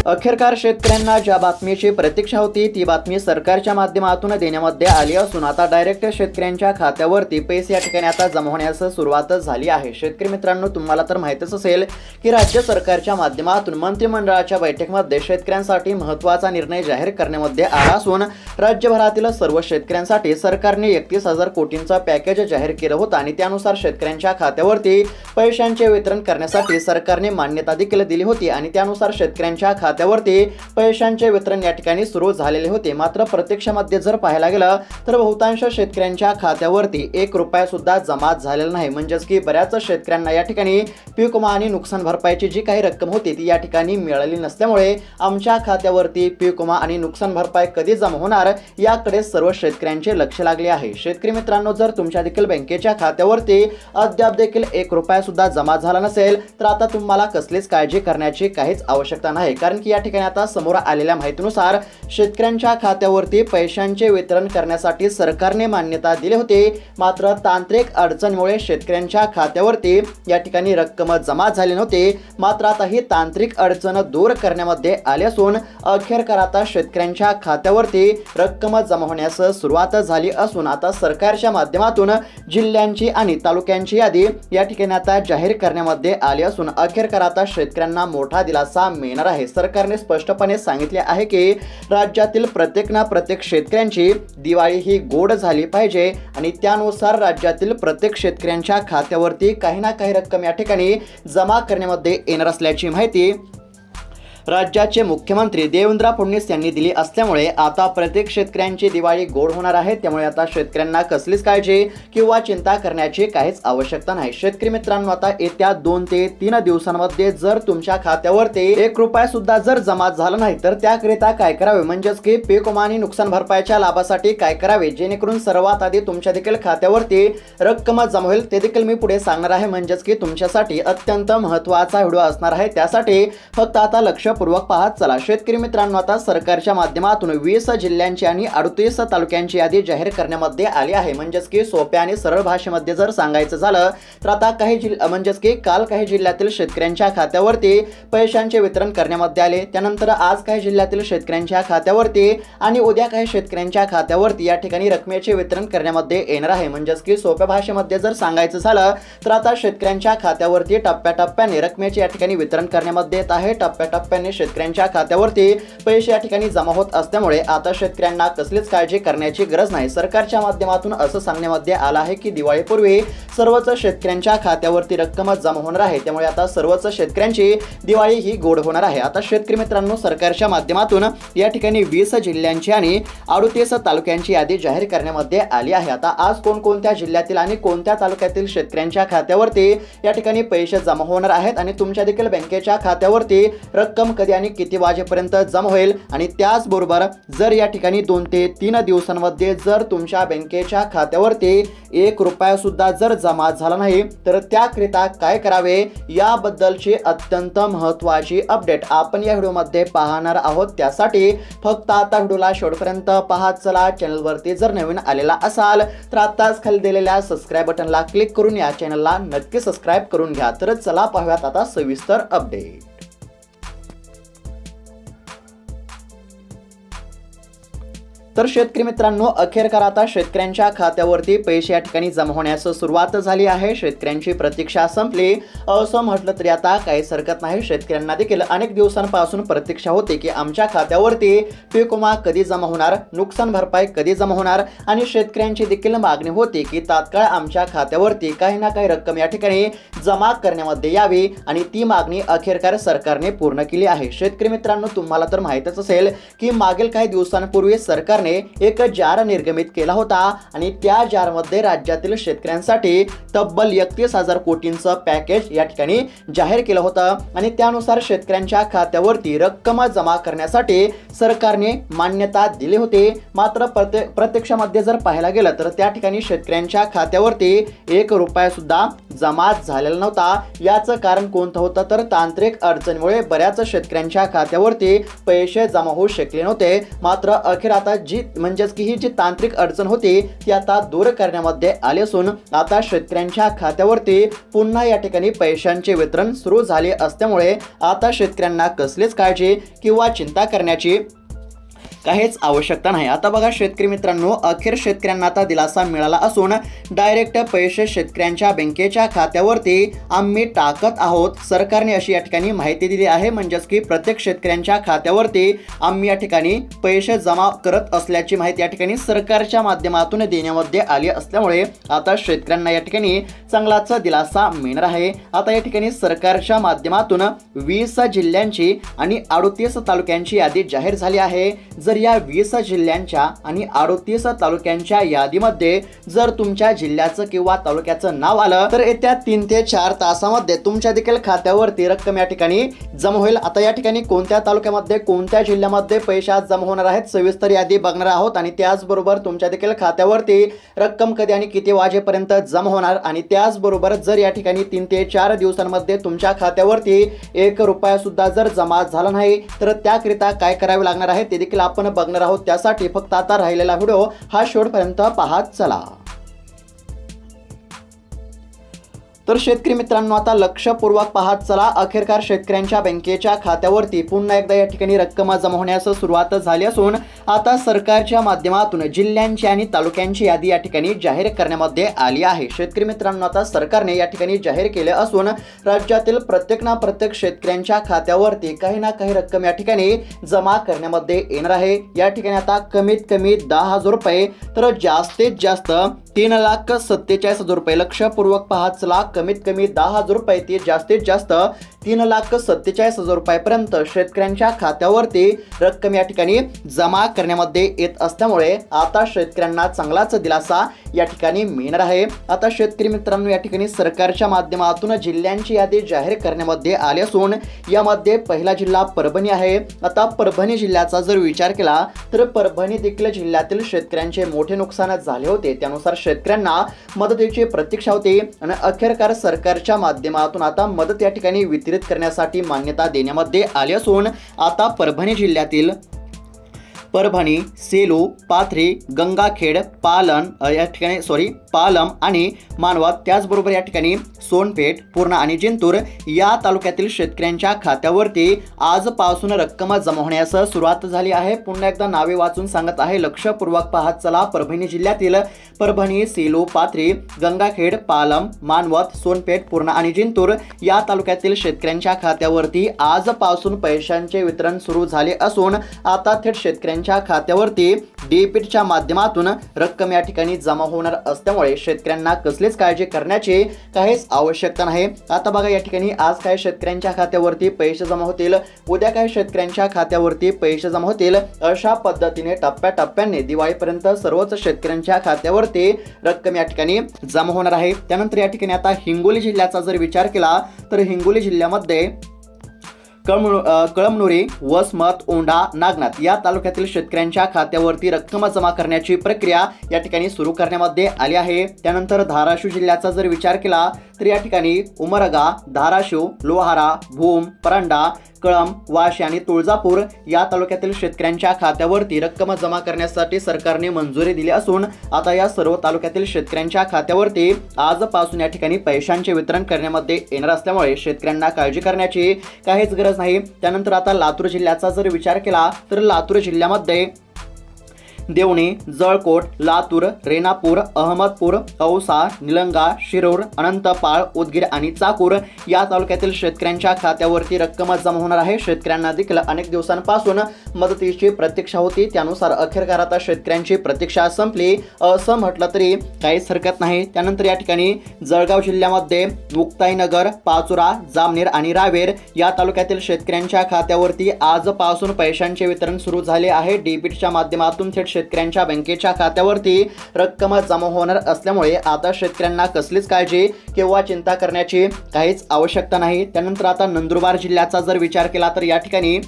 अखेरकार शेतकऱ्यांना ज्या बातमीची प्रतीक्षा होती ती बातमी सरकारच्या माध्यमातून देण्यामध्ये आली असून आता डायरेक्ट शेतकऱ्यांच्या खात्यावरती पैसे या ठिकाणी आता जमा होण्यास सुरुवात झाली आहे। शेतकरी मित्रांनो, तुम्हाला तर माहितीच असेल की राज्य सरकारच्या माध्यमातून मंत्रिमंडळाच्या बैठकीमध्ये शेतकऱ्यांसाठी महत्त्वाचा निर्णय जाहीर करण्यामध्ये आला असून राज्यभरातील सर्व शेतकऱ्यांसाठी सरकारने 31,000 कोटींचा पॅकेज जाहीर केलं होतं आणि त्यानुसार शेतकऱ्यांच्या खात्यावरती पैशांचे वितरण करण्यासाठी सरकारने मान्यता देखील दिली होती आणि त्यानुसार शेतकऱ्यांच्या खात्यावरती पैशांचे वितरण या ठिकाणी सुरू झालेले होते। मात्र प्रत्यक्षामध्ये जर पाहायला गेलं तर बहुतांश शेतकऱ्यांच्या खात्यावरती 1 रुपया सुद्धा जमा झालेला नाही। म्हणजेच की बऱ्याच शेतकऱ्यांना या ठिकाणी पीक विमा आणि नुकसान भरपाईची जी काही रक्कम होती ती या ठिकाणी मिळाली नसल्यामुळे आमच्या खात्यावरती पीक विमा आणि नुकसान भरपाई कधी जमा होणार याकडे सर्व शेतकऱ्यांचे लक्ष लागले आहे। शेतकरी मित्रांनो, जर तुमच्या देखील बँकेच्या खात्यावरती अद्याप देखील 1 रुपया सुद्धा जमा झाला नसेल तर आता तुम्हाला कसलीच काळजी करण्याची काहीच आवश्यकता नाही, कारण की या ठिकाणी आता समोर आलेल्या माहितीनुसार शेतकऱ्यांच्या खात्यावरती पैशांचे वितरण करण्यासाठी सरकारने मान्यता दिली होती। मात्र तांत्रिक अडचणीमुळे शेतकऱ्यांच्या खात्यावरती या ठिकाणी रक्कम जमा झाली नव्हती। मात्र आता ही तांत्रिक अडचण दूर करण्यामध्ये आली असून अखेरकार आता शेतकऱ्यांच्या खात्यावरती रक्कम जमा होण्यास सुरुवात झाली असून आता सरकारच्या माध्यमातून जिल्ह्यांची आणि तालुक्यांची यादी या ठिकाणी आता जाहीर करण्यामध्ये आली असून अखेरकार आता शेतकऱ्यांना मोठा दिलासा मिळणार आहे। सरकारने स्पष्टपणे सांगितले आहे की राज्यातील प्रत्येक शेतकऱ्यांची दिवाळी ही गोड झाली पाहिजे आणि त्यानुसार राज्यातील प्रत्येक शेतकऱ्यांच्या खात्यावरती काही ना काही रक्कम या ठिकाणी जमा करण्यामध्ये येणार असल्याची माहिती राज्याचे मुख्यमंत्री देवेंद्र फडणवीस यांनी दिली असल्यामुळे आता प्रत्येक शेतकऱ्यांची दिवाळी गोड होणार आहे। त्यामुळे आता शेतकऱ्यांना कसलीच काळजी किंवा चिंता करण्याची काहीच आवश्यकता नाही। शेतकरी मित्रांनो, आता येत्या 2 ते 3 दिवसांमध्ये जर तुमच्या खात्यावरती 1 रुपया सुद्धा जर जमा झाला नाही तर त्याकरिता काय करावे, म्हणजेच की पीक विमा आणि नुकसान भरपाईच्या लाभासाठी काय करावे जेणेकरून सर्वात आधी तुमच्या देखील खात्यावरती रक्कम जमा होईल ते देखील मी पुढे सांगणार आहे। म्हणजेच की तुमच्यासाठी अत्यंत महत्त्वाचा व्हिडिओ असणार आहे, त्यासाठी फक्त आता लक्ष पूर्वक पाहत चला। शेतकरी मित्रांनो, आता सरकारच्या माध्यमातून 20 जिल्ह्यांची आणि 38 तालुक्यांची यादी जाहीर करण्यामध्ये आली आहे। म्हणजेच की सोप्या आणि सरळ भाषेमध्ये जर सांगायचं झालं तर आता म्हणजेच की काल काही जिल्ह्यातील शेतकऱ्यांच्या खात्यावरती पैशांचे वितरण करण्यामध्ये आले, त्यानंतर आज काही जिल्ह्यातील शेतकऱ्यांच्या खात्यावरती आणि उद्या काही शेतकऱ्यांच्या खात्यावरती या ठिकाणी रकमेचे वितरण करण्यामध्ये येणार आहे। म्हणजेच की सोप्या भाषेमध्ये जर सांगायचं झालं तर आता शेतकऱ्यांच्या खात्यावरती टप्प्याटप्प्याने रकमेचे या ठिकाणी वितरण करण्यामध्ये येत आहे। टप्प्याटप्प्याने शेतकऱ्यांच्या खात्यावरती पैसे या ठिकाणी जमा होत असल्यामुळे आता शेतकऱ्यांना कसलीच काळजी करण्याची गरज नाही। सरकारच्या माध्यमातून असं सांगण्यामध्ये आलं आहे की दिवाळीपूर्वी सर्वच शेतकऱ्यांच्या खात्यावरती रक्कम जमा होणार आहे, त्यामुळे आता सर्वच शेतकऱ्यांची दिवाळी ही गोड होणार आहे। आता शेतकरी मित्रांनो, सरकारच्या माध्यमातून या ठिकाणी 20 जिल्ह्यांची आणि 38 तालुक्यांची यादी जाहीर करण्यामध्ये आली आहे। आता आज कोणकोणत्या जिल्ह्यातील आणि कोणत्या तालुक्यातील शेतकऱ्यांच्या खात्यावरती या ठिकाणी पैसे जमा होणार आहेत आणि तुमच्या देखील बँकेच्या खात्यावरती रक्कम कधी आणि किती वाजेपर्यंत जमा होईल आणि त्याचबरोबर जर या ठिकाणी 2 ते 3 दिवसांमध्ये जर तुमच्या बँकेच्या खात्यावरती 1 रुपया सुद्धा जर जमा झाला नाही तर त्याकरिता काय करावे याबद्दलची अत्यंत महत्त्वाची अपडेट आपण या व्हिडिओमध्ये पाहणार आहोत। त्यासाठी फक्त आता व्हिडिओला शेवटपर्यंत पाहत चला। चॅनलवरती जर नवीन आलेला असाल तर आताच खाली दिलेल्या सबस्क्राइब बटनला क्लिक करून या चॅनलला नक्की सबस्क्राइब करून घ्या। तर चला पाहूयात आता सविस्तर अपडेट। तर शेतकरी मित्रांनो, अखेरकार आता शेतकऱ्यांच्या खात्यावरती पैसे या ठिकाणी जमा होण्यास सुरुवात झाली आहे। शेतकऱ्यांची प्रतीक्षा संपली असं म्हटलं तरी आता काहीच हरकत नाही। शेतकऱ्यांना देखील अनेक दिवसांपासून प्रतीक्षा होती की आमच्या खात्यावरती पीक विमा कधी जमा होणार, नुकसान भरपाई कधी जमा होणार आणि शेतकऱ्यांची देखील मागणी होती की तात्काळ आमच्या खात्यावरती काही ना काही रक्कम या ठिकाणी जमा करण्यामध्ये यावी आणि ती मागणी अखेरकार सरकारने पूर्ण केली आहे। शेतकरी मित्रांनो, तुम्हाला तर माहितच असेल की मागील काही दिवसांपूर्वी सरकारने एक जार निर्गमित केला होता आणि त्या जारमध्ये राज्यातील शेतकऱ्यांसाठी तब्बल 31,000 कोटींचं पॅकेज या ठिकाणी जाहीर केलं होतं आणि त्यानुसार शेतकऱ्यांच्या खात्यावरती रक्कम जमा करण्यासाठी सरकारने मान्यता दिली होती। मात्र प्रत्यक्षामध्ये जर पाहायला गेलं तर त्या ठिकाणी शेतकऱ्यांच्या खात्यावरती 1 रुपया सुद्धा जमा झालेला नव्हता। याचं कारण कोणतं होतं तर तांत्रिक अडचणीमुळे बऱ्याच शेतकऱ्यांच्या खात्यावरती पैसे जमा होऊ शकले नव्हते। मात्र अखेर आता जी म्हणजेच की ही जी तांत्रिक अडचण होती ती आता दूर करण्यामध्ये आली असून आता शेतकऱ्यांच्या खात्यावरती पुन्हा या ठिकाणी पैशांचे वितरण सुरू झाले असल्यामुळे आता शेतकऱ्यांना कसलीच काळजी किंवा चिंता करण्याची काहीच आवश्यकता नाही। आता बघा शेतकरी मित्रांनो, अखेर शेतकऱ्यांना आता दिलासा मिळाला असून डायरेक्ट पैसे शेतकऱ्यांच्या बँकेच्या खात्यावरती आम्ही टाकत आहोत। सरकारने अशी या ठिकाणी माहिती दिली आहे, म्हणजेच की प्रत्येक शेतकऱ्यांच्या खात्यावरती आम्ही या ठिकाणी पैसे जमा करत असल्याची माहिती या ठिकाणी सरकारच्या माध्यमातून देण्यामध्ये आली असल्यामुळे आता शेतकऱ्यांना या ठिकाणी चांगलाच दिलासा मिळणार आहे। आता या ठिकाणी सरकारच्या माध्यमातून 20 जिल्ह्यांची आणि 38 तालुक्यांची यादी जाहीर झाली आहे। जर या 20 जिल्ह्यांच्या आणि 38 तालुक्यांच्या यादीमध्ये जर तुमच्या जिल्ह्याचं किंवा तालुक्याचं नाव आलं तर येत्या 3 ते 4 तासामध्ये तुमच्या देखील खात्यावरती रक्कम या ठिकाणी जमा होईल। आता या ठिकाणी कोणत्या तालुक्यामध्ये कोणत्या जिल्ह्यामध्ये पैसे आज जमा होणार आहेत सविस्तर यादी बघणार आहोत आणि त्याचबरोबर तुमच्या देखील खात्यावरती रक्कम कधी आणि किती वाजेपर्यंत जमा होणार आणि त्याचबरोबर जर या ठिकाणी 3 ते 4 दिवसांमध्ये तुमच्या खात्यावरती 1 रुपया सुद्धा जर जमा झाला नाही तर त्याकरिता काय करावे लागणार आहे ते देखील आपण बघणार आहोत। त्यासाठी फक्त आता राहिलेला व्हिडिओ हा शेवटपर्यंत पाहत चला। तर शेतकरी मित्रांनो, आता लक्षपूर्वक पाहत चला। अखेरकार शेतकऱ्यांच्या बँकेच्या खात्यावरती पुन्हा एकदा या ठिकाणी रक्कम जमा होण्यास सुरुवात झाली असून आता सरकारच्या माध्यमातून जिल्ह्यांची आणि तालुक्यांची यादी या ठिकाणी जाहीर करण्यामध्ये आली आहे। शेतकरी मित्रांनो, आता सरकारने या ठिकाणी जाहीर केले असून राज्यातील प्रत्येक शेतकऱ्यांच्या खात्यावरती काही ना काही रक्कम या ठिकाणी जमा करण्यामध्ये येणार आहे। या ठिकाणी आता कमीत कमी 10,000 रुपये तर जास्तीत जास्त 3,47,000 रुपये, लक्षपूर्वक पाहत चला, कमीत कमी 10,000 रुपये ते जास्तीत जास्त 3,47,000 रुपयापर्यंत शेतकऱ्यांच्या खात्यावरती रक्कम या ठिकाणी जमा करण्यामध्ये येत असल्यामुळे आता शेतकऱ्यांना चांगलाच दिलासा या ठिकाणी मिळणार आहे। आता शेतकरी मित्रांनो, या ठिकाणी सरकारच्या माध्यमातून जिल्ह्यांची यादी जाहीर करण्यामध्ये आली असून यामध्ये पहिला जिल्हा परभणी आहे। आता परभणी जिल्ह्याचा जर विचार केला तर परभणी देखील जिल्ह्यातील शेतकऱ्यांचे मोठे नुकसान झाले होते, त्यानुसार शेतकऱ्यांना मदतीची प्रतीक्षा होती आणि अखेरकार सरकारच्या माध्यमातून आता मदत या ठिकाणी वितरित करण्यासाठी मान्यता देण्यामध्ये आली असून आता परभणी जिल्ह्यातील परभणी, सेलू, पाथरी, गंगाखेड, पालम आणि मानवत, त्याचबरोबर या ठिकाणी सोनपेठ, पूर्णा आणि जिंतूर या तालुक्यातील शेतकऱ्यांच्या खात्यावरती आजपासून रक्कम जमा होण्यास सुरुवात झाली आहे। पुन्हा एकदा नावे वाचून सांगत आहे, लक्षपूर्वक पाहत चला। परभणी जिल्ह्यातील परभणी, सेलू, पाथरी, गंगाखेड, पालम, मानवत, सोनपेठ, पूर्णा आणि जिंतूर या तालुक्यातील शेतकऱ्यांच्या खात्यावरती आजपासून पैशांचे वितरण सुरू झाले असून आता थेट शेतकऱ्यांच्या खात्यावरती डीपीटीच्या माध्यमातून रक्कम या ठिकाणी जमा होणार असल्यामुळे शेतकऱ्यांना कसलीच काळजी करण्याची काहीच आवश्यकता नाही। आता बघा या ठिकाणी आज काय शेतकऱ्यांच्या खात्यावरती पैसे जमा होतील, उद्या काय शेतकऱ्यांच्या खात्यावरती पैसे जमा होतील, अशा पद्धतीने टप्प्याटप्प्याने दिवाळीपर्यंत सर्वच शेतकऱ्यांच्या खात्यावरती रक्कम या ठिकाणी जमा होणार आहे। त्यानंतर या ठिकाणी आता हिंगोली जिल्ह्याचा जर विचार केला तर हिंगोली जिल्ह्यामध्ये कळमनुरी, वसमत, औंढा, नागनाथ या तालुक्यातील शेतकऱ्यांच्या खात्यावरती रक्कम जमा करण्याची प्रक्रिया या ठिकाणी सुरू करण्यामध्ये आली आहे। त्यानंतर धाराशिव जिल्ह्याचा जर विचार केला तर या ठिकाणी उमरगा, धाराशिव, लोहारा, भूम, परंडा, कळंब, वाशी आणि तुळजापूर या तालुक्यातील शेतकऱ्यांच्या खात्यावरती रक्कम जमा करण्यासाठी सरकारने मंजुरी दिली असून आता या सर्व तालुक्यातील शेतकऱ्यांच्या खात्यावरती आजपासून या ठिकाणी पैशांचे वितरण करण्यामध्ये येणार असल्यामुळे शेतकऱ्यांना काळजी करण्याची काहीच गरज नाही। त्यानंतर आता लातूर जिल्ह्याचा जर विचार केला तर लातूर जिल्ह्यामध्ये देवणी, जळकोट, लातूर, रेणापूर, अहमदपूर, औसा, निलंगा, शिरूर, अनंतपाळ, उदगीर आणि चाकूर या तालुक्यातील शेतकऱ्यांच्या खात्यावरती रक्कम जमा होणार आहे। शेतकऱ्यांना देखील अनेक दिवसांपासून मदतीची प्रतीक्षा होती, त्यानुसार अखेरकार आता शेतकऱ्यांची प्रतीक्षा संपली असं म्हटलं तरी काहीच हरकत नाही। त्यानंतर या ठिकाणी जळगाव जिल्ह्यामध्ये मुक्ताईनगर, पाचोरा, जामनेर आणि रावेर या तालुक्यातील शेतकऱ्यांच्या खात्यावरती आजपासून पैशांचे वितरण सुरू झाले आहे। डीबीटीच्या माध्यमातून थेट शेतकऱ्यांच्या बँकेच्या खात्यावरती रक्कम जमा होणार असल्यामुळे आता शेतकऱ्यांना कसलीच काळजी किंवा चिंता करण्याची काहीच आवश्यकता नाही। त्यानंतर आता नंदुरबार जिल्ह्याचा जर विचार केला तर या ठिकाणी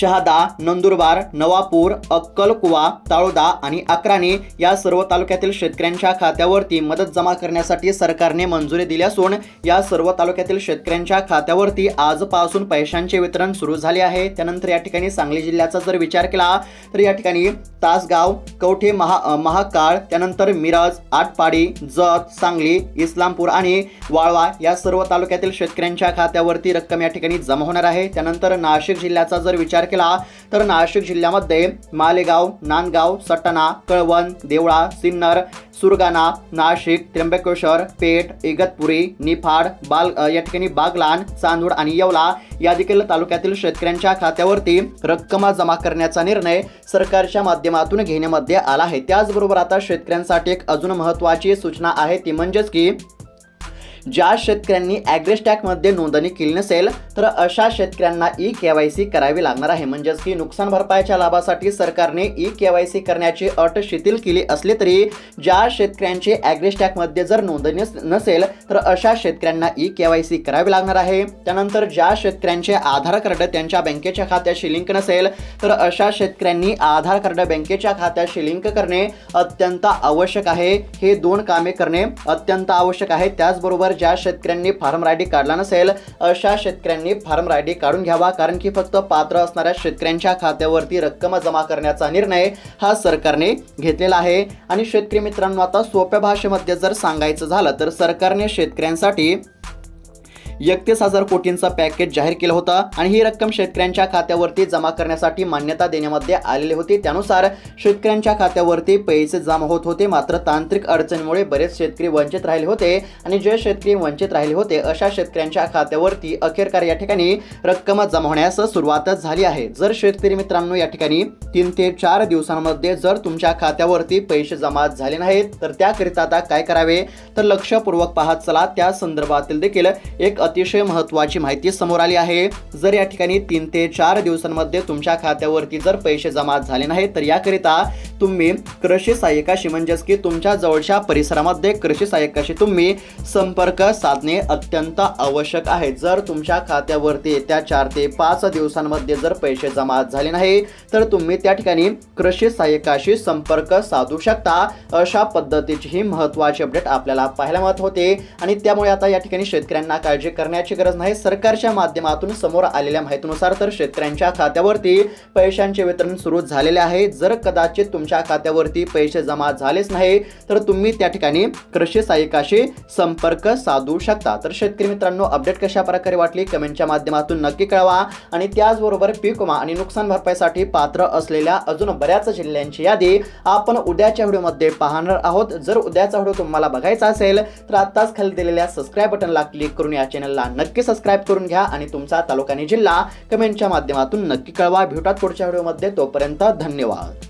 शहादा, नंदुरबार, नवापूर, अक्कलकुवा, ताळोदा आणि अक्राणी या सर्व तालुक्यातील शेतकऱ्यांच्या खात्यावरती मदत जमा करण्यासाठी सरकारने मंजुरी दिली असून या सर्व तालुक्यातील शेतकऱ्यांच्या खात्यावरती आजपासून पैशांचे वितरण सुरू झाले आहे। त्यानंतर या ठिकाणी सांगली जिल्ह्याचा जर विचार केला तर या ठिकाणी तासगाव, कवठे महाकाळ, त्यानंतर मिरज, आटपाडी, जत, सांगली, इस्लामपूर आणि वाळवा या सर्व तालुक्यातील शेतकऱ्यांच्या खात्यावरती रक्कम या ठिकाणी जमा होणार आहे। त्यानंतर नाशिक जिल्ह्याचा जर विचार केला तर नाशिक जिल्ह्यामध्ये मालेगाव, नांदगाव, सटाणा, कळवण, देवळा, सिन्नर, सुरगाणा, नाशिक, त्र्यंबकेश्वर, पेठ, इगतपुरी, निफाड, या ठिकाणी बागलाण, चांदूर आणि येवला या देखील तालुक्यातील शेतकऱ्यांच्या खात्यावरती रक्कम जमा करण्याचा निर्णय सरकारच्या माध्यमातून घेण्यामध्ये आला आहे। त्याचबरोबर आता शेतकऱ्यांसाठी एक अजून महत्त्वाची सूचना आहे ती म्हणजेच की ज्या शेतकऱ्यांनी ॲग्रिस्टॅक मध्ये नोंदणी केली नसेल तर अशा शेतकऱ्यांना ई-KYC करावी लागणार आहे। म्हणजेच की नुकसान भरपाईच्या लाभासाठी सरकारने ई-KYC करण्याची अट शिथिल केली असली तरी ज्या शेतकऱ्यांची ॲग्रिस्टॅक मध्ये जर नोंदणी नसेल तर अशा शेतकऱ्यांना ई-KYC करावी लागणार आहे। त्यानंतर ज्या शेतकऱ्यांचे आधार कार्ड त्यांच्या बँकेच्या खात्याशी लिंक नसेल तर अशा शेतकऱ्यांनी आधार कार्ड बँकेच्या खात्याशी लिंक करणे अत्यंत आवश्यक आहे। हे दोन कामे करणे अत्यंत आवश्यक आहे। त्याचबरोबर ज्या शेतकऱ्यांनी फार्म आयडी काढला नसेल अशा शेतकऱ्यांनी फार्म आयडी काढून घ्यावा, कारण की फक्त पात्र असणाऱ्या शेतकऱ्यांच्या खात्यावरती रक्कम जमा करण्याचा निर्णय हा सरकारने घेतलेला आहे। आणि शेतकरी मित्रांनो, आता सोप्या भाषेमध्ये जर सांगायचं झालं तर सरकारने शेतकऱ्यांसाठी 31,000 कोटींचं पॅकेज जाहीर केलं होतं आणि ही रक्कम शेतकऱ्यांच्या खात्यावरती जमा करण्यासाठी मान्यता देण्यामध्ये आलेली होती। त्यानुसार शेतकऱ्यांच्या खात्यावरती पैसे जमा होत होते, मात्र तांत्रिक अडचणीमुळे बरेच शेतकरी वंचित राहिले होते आणि जे शेतकरी वंचित राहिले होते अशा शेतकऱ्यांच्या खात्यावरती अखेरकार या ठिकाणी रक्कम जमा होण्यास सुरुवातच झाली आहे। जर शेतकरी मित्रांनो या ठिकाणी 3 ते 4 दिवसांमध्ये जर तुमच्या खात्यावरती पैसे जमा झाले नाहीत तर त्याकरिता आता काय करावे तर लक्षपूर्वक पाहत चला। त्या संदर्भातील देखील एक अतिशय महत्त्वाची माहिती समोर आली आहे। जर या ठिकाणी 3 ते 4 दिवसांमध्ये तुमच्या खात्यावरती जर पैसे जमा झाले नाहीत तर याकरिता तुम्ही कृषी सहाय्यकाशी म्हणजेच की तुमच्या जवळच्या परिसरामध्ये कृषी सहाय्यकाशी तुम्ही संपर्क साधणे अत्यंत आवश्यक आहे। जर तुमच्या खात्यावरती येत्या 4 ते 5 दिवसांमध्ये जर पैसे जमा झाले नाही तर तुम्ही त्या ठिकाणी कृषी सहाय्यकाशी संपर्क साधू शकता। अशा पद्धतीची ही महत्त्वाची अपडेट आपल्याला पाहायला मिळत होते आणि त्यामुळे आता या ठिकाणी शेतकऱ्यांना काळजी करण्याची गरज नाही। सरकारच्या माध्यमातून समोर आलेल्या माहितीनुसार तर शेतकऱ्यांच्या खात्यावरती पैशांचे वितरण सुरू झालेले आहे। जर कदाचित तुमच्या खात्यावरती पैसे जमा झालेच नाही तर तुम्ही त्या ठिकाणी कृषी सहाय्यकाशी संपर्क साधू शकता। तर शेतकरी मित्रांनो, अपडेट कशा प्रकारे वाटली कमेंटच्या माध्यमातून नक्की कळवा आणि त्याचबरोबर पीक विमा आणि नुकसान भरपाईसाठी पात्र असलेल्या अजून बऱ्याच जिल्ह्यांची यादी आपण उद्याच्या व्हिडिओमध्ये पाहणार आहोत। जर उद्याचा व्हिडिओ तुम्हाला बघायचा असेल तर आताच खाली दिलेल्या सबस्क्राइब बटनला क्लिक करून या चॅनलला नक्की सबस्क्राइब करून घ्या आणि तुमचा तालुका आणि जिल्हा कमेंटच्या माध्यमातून नक्की कळवा। भेटूयात पुढच्या व्हिडिओमध्ये, तोपर्यंत धन्यवाद।